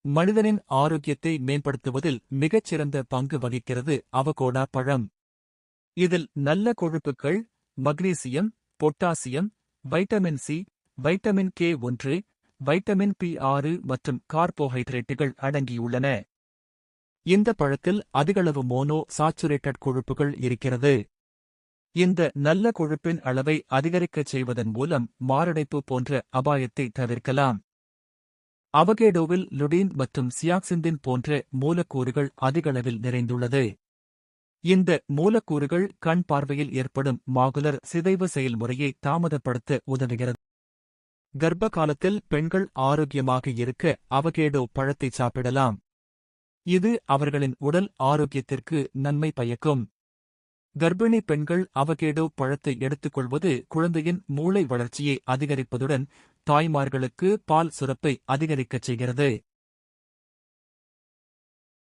மனிதனின் ஆரோக்கியத்தை மேம்படுத்துவதில் மிகச்சிறந்த பங்கு வகிக்கிறது அவகோடா பழம். இதில் நல்ல கொழுப்புகள், magnesium, potassium, vitamin C, vitamin K1, vitamin B6 மற்றும் கார்போஹைட்ரேட்டுகள் அடங்கியுள்ளன. இந்த பழத்தில் அதிகளவு மோனோ சாச்சுரேட்டட் கொழுப்புகள் இருக்கிறது. இந்த நல்ல கொழுப்பின் அளவை அதிகரிக்கச் செய்வதன் மூலம் மாரடைப்பு போன்ற அபாயத்தை தவிர்க்கலாம். அவகேடோவில் லுடீன் மற்றும் சியாக்சிந்தின் போன்ற மூலக்கூறுகள் அதிகளவில் நிறைந்துள்ளது. இந்த மூலக்கூறுகள் கண் பார்வையில் ஏற்படும் மாகுலர் சிதைவு செயல்முறையை தாமதப்படுத்த உதவுகிறது. கர்ப்ப காலத்தில் பெண்கள் ஆரோக்கியமாக இருக்க அவகேடோ பழத்தை சாப்பிடலாம். இது அவர்களின் உடல் ஆரோக்கியத்திற்கு நன்மை பயக்கும். கர்ப்பிணி பெண்கள் அவகேடோ பழத்தை எடுத்துக்கொள்வது குழந்தையின் மூளை வளர்ச்சியை அதிகரிப்பதுடன் தாய்மார்களுக்கு பால் சுரப்பை அதிகரிக்கச் செய்கிறது.